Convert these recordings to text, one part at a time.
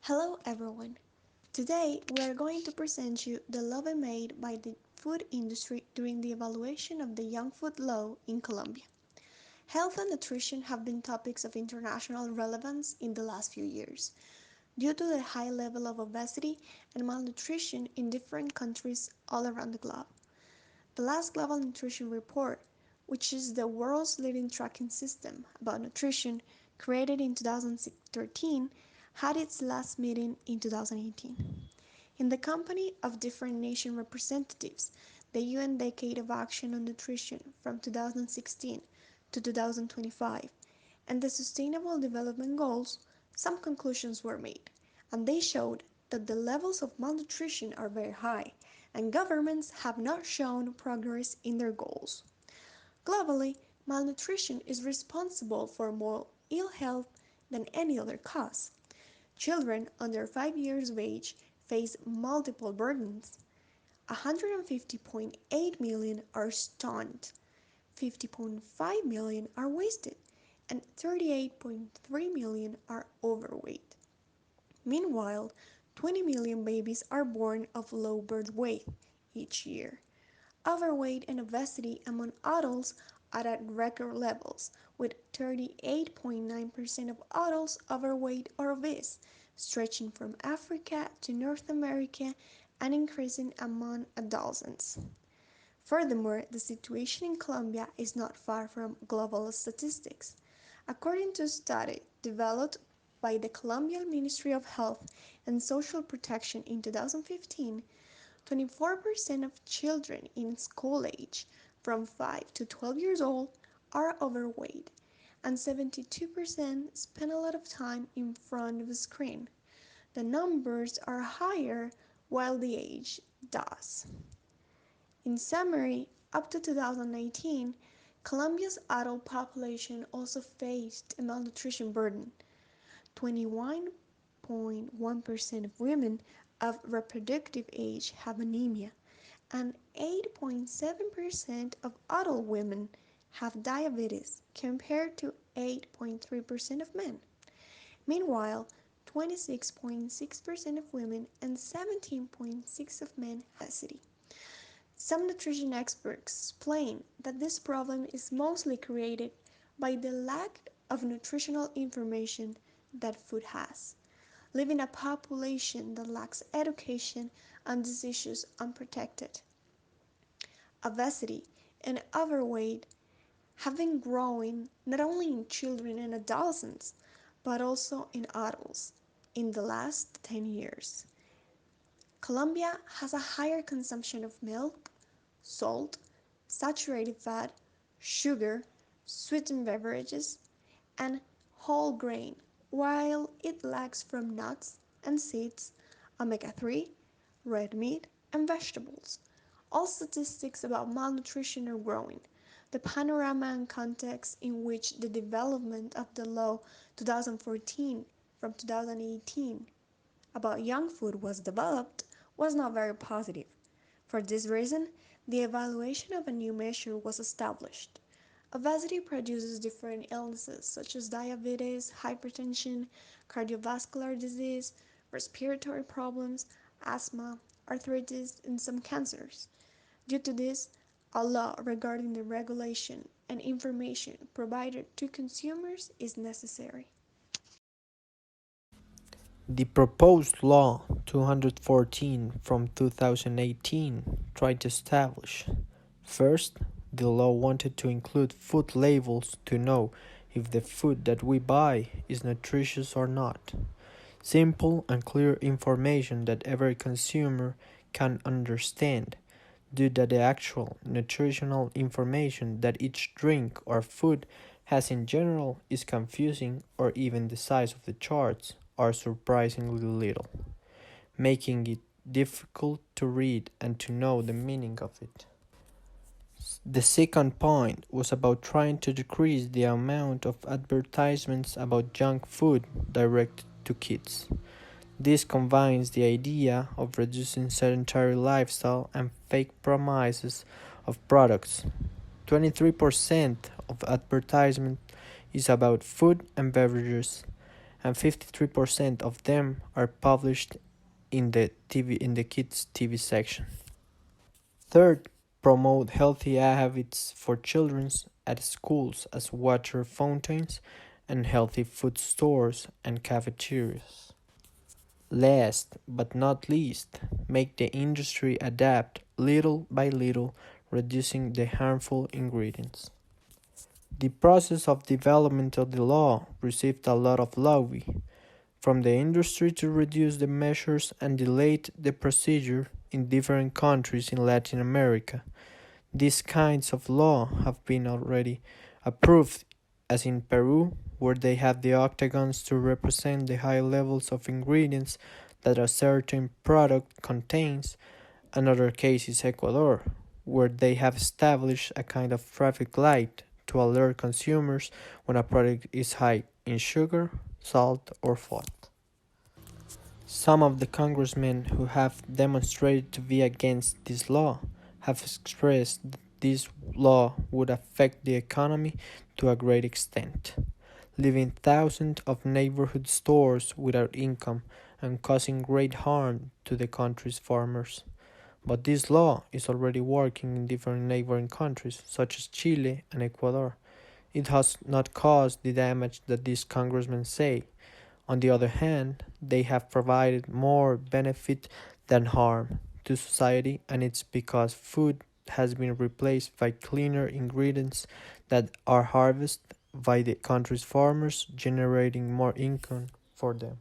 Hello everyone. Today we are going to present you the lobby made by the food industry during the evaluation of the Young Food Law in Colombia. Health and nutrition have been topics of international relevance in the last few years due to the high level of obesity and malnutrition in different countries all around the globe. The last Global Nutrition Report, which is the world's leading tracking system about nutrition, created in 2013, had its last meeting in 2018. In the company of different nation representatives, the UN Decade of Action on Nutrition from 2016 to 2025, and the Sustainable Development Goals, some conclusions were made, and they showed that the levels of malnutrition are very high, and governments have not shown progress in their goals. Globally, malnutrition is responsible for more ill health than any other cause. Children under 5 years of age face multiple burdens. 150.8 million are stunted, 50.5 million are wasted, and 38.3 million are overweight. Meanwhile, 20 million babies are born of low birth weight each year. Overweight and obesity among adults are at record levels, with 38.9% of adults overweight or obese, stretching from Africa to North America and increasing among adolescents. Furthermore, the situation in Colombia is not far from global statistics. According to a study developed by the Colombian Ministry of Health and Social Protection in 2015, 24% of children in school age from 5 to 12 years old are overweight, and 72% spend a lot of time in front of a screen. The numbers are higher while the age does. In summary, up to 2019, Colombia's adult population also faced a malnutrition burden. 21.1% of women of reproductive age have anemia, and 8.7% of adult women have diabetes compared to 8.3% of men. Meanwhile, 26.6% of women and 17.6% of men have obesity. Some nutrition experts explain that this problem is mostly created by the lack of nutritional information that food has, leaving a population that lacks education on these issues unprotected. Obesity and overweight have been growing not only in children and adolescents, but also in adults in the last 10 years. Colombia has a higher consumption of milk, salt, saturated fat, sugar, sweetened beverages, and whole grain, while it lacks from nuts and seeds, omega-3, red meat, and vegetables. All statistics about malnutrition are growing. The panorama and context in which the development of the law 2014 from 2018 about young food was developed was not very positive. For this reason, the evaluation of a new measure was established. Obesity produces different illnesses such as diabetes, hypertension, cardiovascular disease, respiratory problems, asthma, arthritis, and some cancers. Due to this, a law regarding the regulation and information provided to consumers is necessary. The proposed Law 214 from 2018 tried to establish: first, the law wanted to include food labels to know if the food that we buy is nutritious or not. Simple and clear information that every consumer can understand, due to the actual nutritional information that each drink or food has in general is confusing, or even the size of the charts are surprisingly little, making it difficult to read and to know the meaning of it. The second point was about trying to decrease the amount of advertisements about junk food directed to kids. This combines the idea of reducing sedentary lifestyle and fake promises of products. 23% of advertisement is about food and beverages, and 53% of them are published in the kids TV section. Third, promote healthy habits for children at schools as water fountains and healthy food stores and cafeterias. Last but not least, make the industry adapt little by little, reducing the harmful ingredients. The process of development of the law received a lot of lobby from the industry to reduce the measures and delayed the procedure in different countries in Latin America. These kinds of law have been already approved, as in Peru, where they have the octagons to represent the high levels of ingredients that a certain product contains. Another case is Ecuador, where they have established a kind of traffic light to alert consumers when a product is high in sugar, salt, or fat. Some of the congressmen who have demonstrated to be against this law have expressed that this law would affect the economy to a great extent, leaving thousands of neighborhood stores without income and causing great harm to the country's farmers. But this law is already working in different neighboring countries, such as Chile and Ecuador. It has not caused the damage that these congressmen say. On the other hand, they have provided more benefit than harm to society, and it's because food has been replaced by cleaner ingredients that are harvested by the country's farmers, generating more income for them.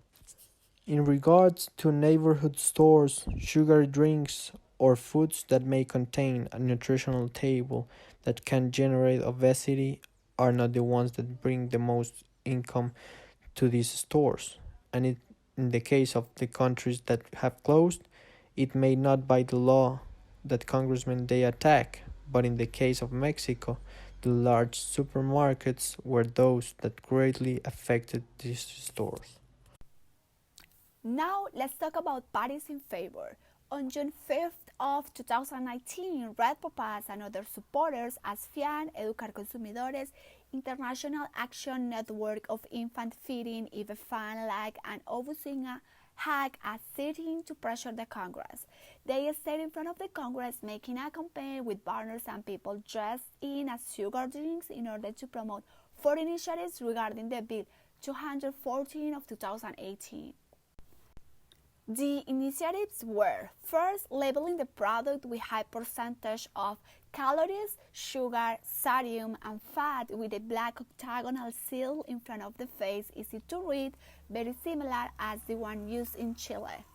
In regards to neighborhood stores, sugary drinks, or foods that may contain a nutritional table that can generate obesity are not the ones that bring the most income to these stores. And in the case of the countries that have closed, it may not by the law that congressmen they attack, but in the case of Mexico, the large supermarkets were those that greatly affected these stores. Now let's talk about parties in favor. On June 5th of 2019, Red Papas and other supporters as FIAN, Educar Consumidores, International Action Network of Infant Feeding, IFEFAN, LAC, and Obusinga had a sit-in to pressure the Congress. They stayed in front of the Congress making a campaign with banners and people dressed in as sugar drinks in order to promote 4 initiatives regarding the Bill 214 of 2018. The initiatives were: first, labeling the product with high percentage of calories, sugar, sodium, and fat with a black octagonal seal in front of the face, easy to read, very similar as the one used in Chile.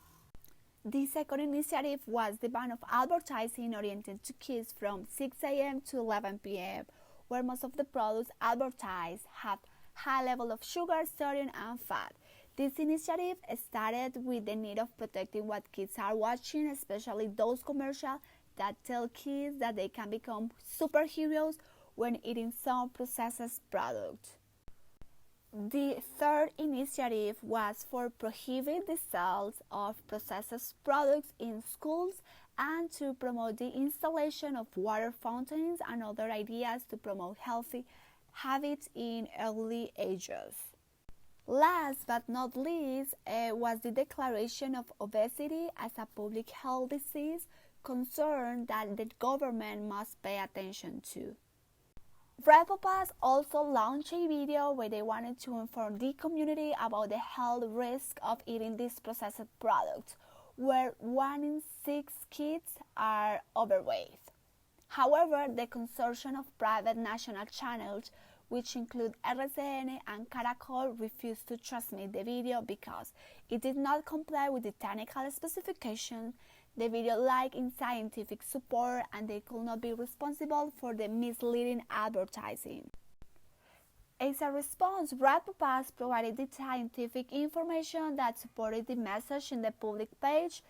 The second initiative was the ban of advertising oriented to kids from 6 a.m. to 11 p.m., where most of the products advertised have high level of sugar, sodium, and fat. This initiative started with the need of protecting what kids are watching, especially those commercials that tell kids that they can become superheroes when eating some processed product. The third initiative was for prohibit the sales of processed products in schools and to promote the installation of water fountains and other ideas to promote healthy habits in early ages. Last but not least was the declaration of obesity as a public health disease concern that the government must pay attention to. Red Papas also launched a video where they wanted to inform the community about the health risk of eating these processed products, where 1 in 6 kids are overweight. However, the consortium of private national channels, which include RCN and Caracol, refused to transmit the video because it did not comply with the technical specifications. The video lacked in scientific support and they could not be responsible for the misleading advertising. As a response, Red Papas provided the scientific information that supported the message in the public page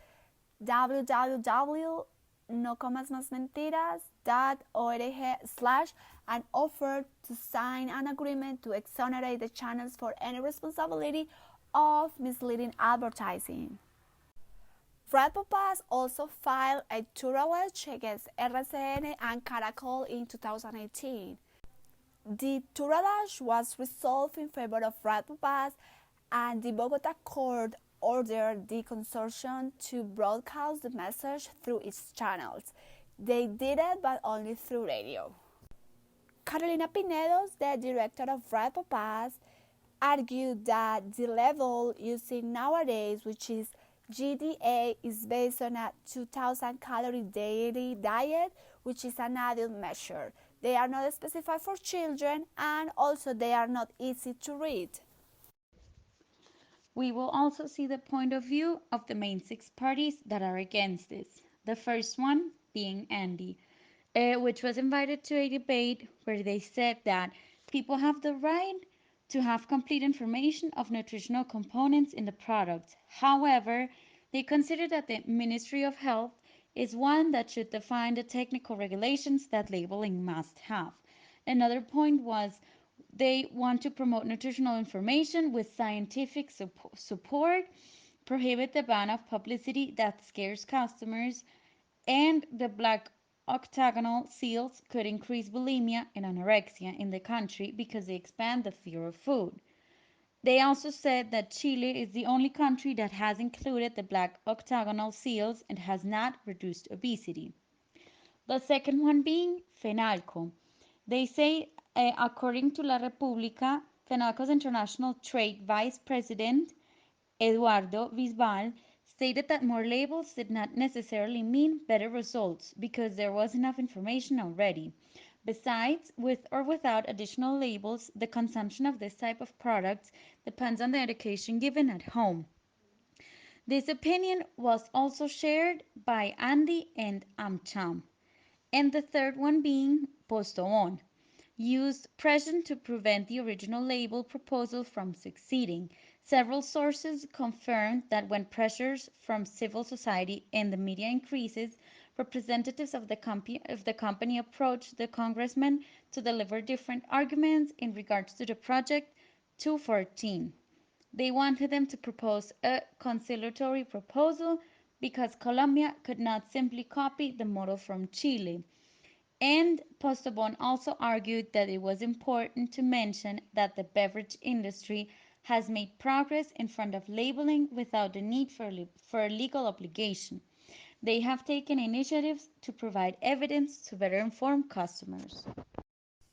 www.nocomasmasmentiras.org/ and offered to sign an agreement to exonerate the channels for any responsibility of misleading advertising. Red Papas also filed a tutelage against RCN and Caracol in 2018. The tutelage was resolved in favor of Red Papas and the Bogota court ordered the consortium to broadcast the message through its channels. They did it, but only through radio. Carolina Pinedos, the director of Red Papas, argued that the level using nowadays, which is GDA, is based on a 2,000 calorie daily diet, which is an adult measure. They are not specified for children, and also they are not easy to read. We will also see the point of view of the main six parties that are against this. The first one being Andy, which was invited to a debate where they said that people have the right to have complete information of nutritional components in the product. However, they consider that the Ministry of Health is one that should define the technical regulations that labeling must have. Another point was they want to promote nutritional information with scientific support, prohibit the ban of publicity that scares customers, and the black octagonal seals could increase bulimia and anorexia in the country because they expand the fear of food. They also said that Chile is the only country that has included the black octagonal seals and has not reduced obesity. The second one being Fenalco. They say, according to La República, Fenalco's international trade vice president, Eduardo Bisbal, stated that more labels did not necessarily mean better results because there was enough information already. Besides, with or without additional labels, the consumption of this type of products depends on the education given at home. This opinion was also shared by Andy and Amcham. And the third one being Postobon, used present to prevent the original label proposal from succeeding. Several sources confirmed that when pressures from civil society and the media increases, representatives of the company approached the congressman to deliver different arguments in regards to the project 214. They wanted them to propose a conciliatory proposal because Colombia could not simply copy the model from Chile. And Postobon also argued that it was important to mention that the beverage industry has made progress in front of labeling without the need for a legal obligation. They have taken initiatives to provide evidence to better inform customers.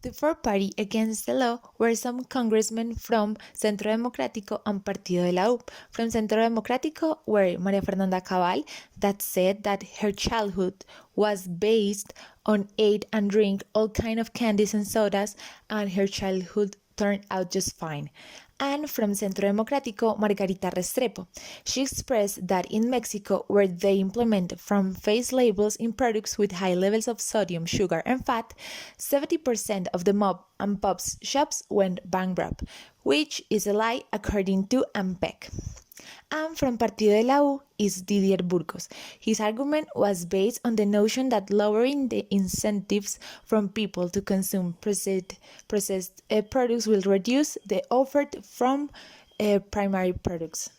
The fourth party against the law were some congressmen from Centro Democrático and Partido de la U. From Centro Democrático were María Fernanda Cabal, that said that her childhood was based on eat and drink all kind of candies and sodas, and her childhood turned out just fine. And from Centro Democrático, Margarita Restrepo. She expressed that in Mexico, where they implement from-face labels in products with high levels of sodium, sugar, and fat, 70% of the mom and pops shops went bankrupt, which is a lie according to AMPEC. And from Partido de la U is Didier Burgos. His argument was based on the notion that lowering the incentives from people to consume processed products will reduce the offer from primary products.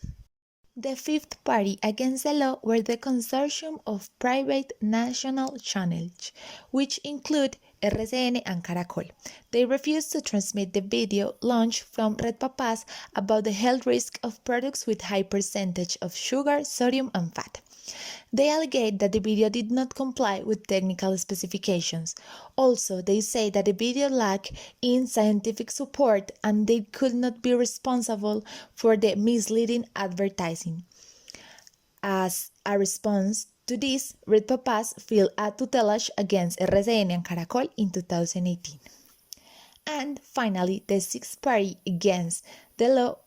The fifth party against the law were the consortium of private national channels, which include RCN and Caracol. They refused to transmit the video launched from Red Papas about the health risk of products with high percentage of sugar, sodium, and fat. They alleged that the video did not comply with technical specifications. Also, they say that the video lacked in scientific support and they could not be responsible for the misleading advertising. As a response to this, Red Papas filed a tutelage against RCN and Caracol in 2018. And finally, the sixth party against the law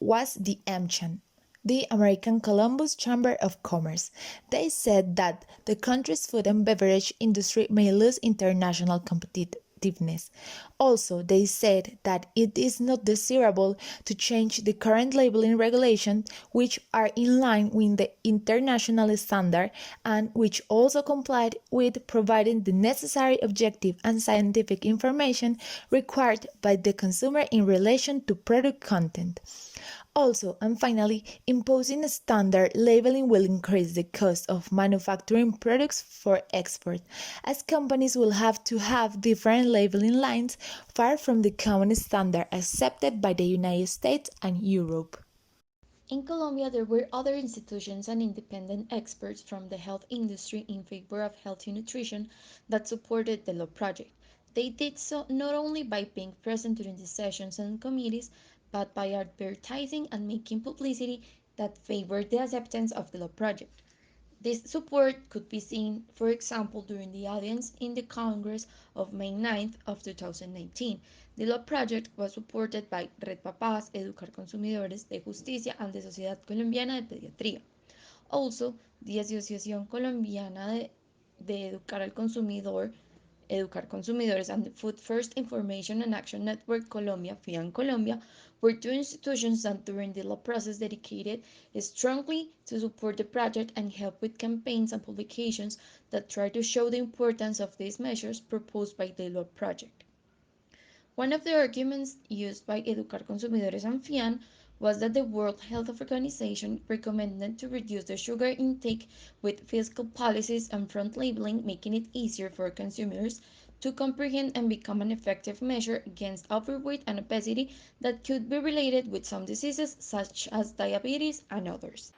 was the AmCham, the American Columbus Chamber of Commerce. They said that the country's food and beverage industry may lose international competitiveness. Also, they said that it is not desirable to change the current labeling regulations, which are in line with the international standard and which also complied with providing the necessary objective and scientific information required by the consumer in relation to product content. Also, and finally, imposing a standard labeling will increase the cost of manufacturing products for export, as companies will have to have different labeling lines far from the common standard accepted by the United States and Europe. In Colombia, there were other institutions and independent experts from the health industry in favor of healthy nutrition that supported the law project. They did so not only by being present during the sessions and committees, but by advertising and making publicity that favored the acceptance of the law project. This support could be seen, for example, during the audience in the Congress of May 9th of 2019. The law project was supported by Red Papás, Educar Consumidores, de Justicia, and the Sociedad Colombiana de Pediatría. Also, the Asociación Colombiana de Educar al Consumidor, Educar Consumidores, and the Food First Information and Action Network Colombia, FIAN Colombia, were two institutions that during the law process dedicated strongly to support the project and help with campaigns and publications that try to show the importance of these measures proposed by the law project. One of the arguments used by Educar Consumidores and FIAN was that the World Health Organization recommended to reduce the sugar intake with fiscal policies and front labeling, making it easier for consumers to comprehend and become an effective measure against overweight and obesity that could be related with some diseases such as diabetes and others.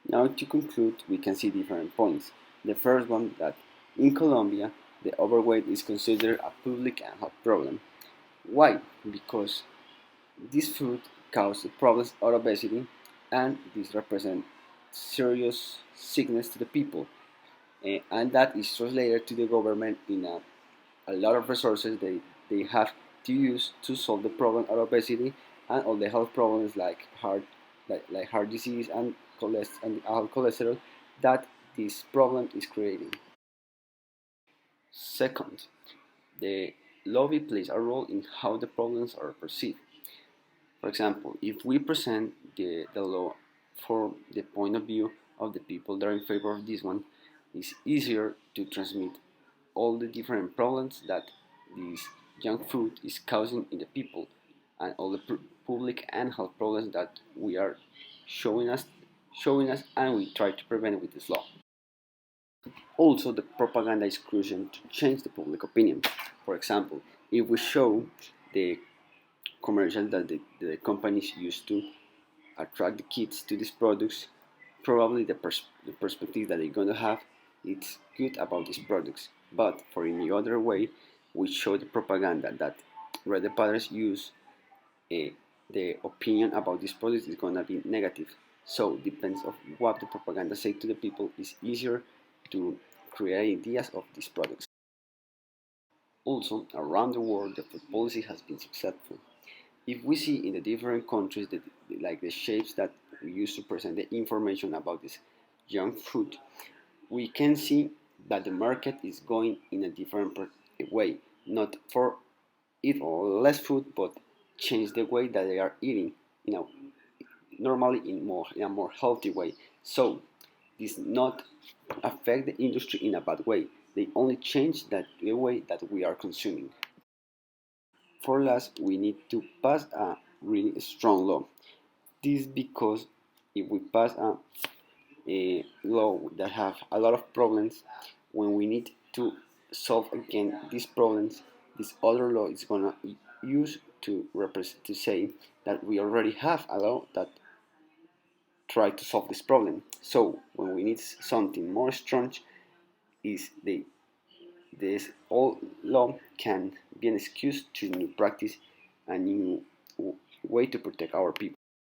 Now to conclude, we can see different points. The first one that in Colombia, the overweight is considered a public and health problem. Why? Because this food causes problems of obesity and this represents serious sickness to the people. And that is translated to the government in a lot of resources they have to use to solve the problem of obesity and all the health problems like heart disease and cholesterol that this problem is creating. Second, the lobby plays a role in how the problems are perceived. For example, if we present the law from the point of view of the people that are in favor of this one, it's easier to transmit all the different problems that this junk food is causing in the people and all the public and health problems that we are showing us and we try to prevent with this law. Also, the propaganda is crucial to change the public opinion. For example, if we show the commercial that the companies use to attract the kids to these products, probably the perspective that they're going to have it's good about these products. But for in the other way, we show the propaganda that Red Padres use, uh, the opinion about this product is going to be negative. So depends of what the propaganda say to the people is easier to create ideas of these products. Also, around the world, the food policy has been successful. If we see in the different countries that like the shapes that we use to present the information about this junk food, we can see that the market is going in a different way, not for eat less food, but change the way that they are eating, normally in a more healthy way. So this not affect the industry in a bad way. They only change that the way that we are consuming. For last, we need to pass a really strong law. This because if we pass a law that have a lot of problems, when we need to solve again these problems, this other law is gonna use to represent to say that we already have a law that try to solve this problem. So when we need something more strong, is this old law can be an excuse to new practice a new way to protect our people.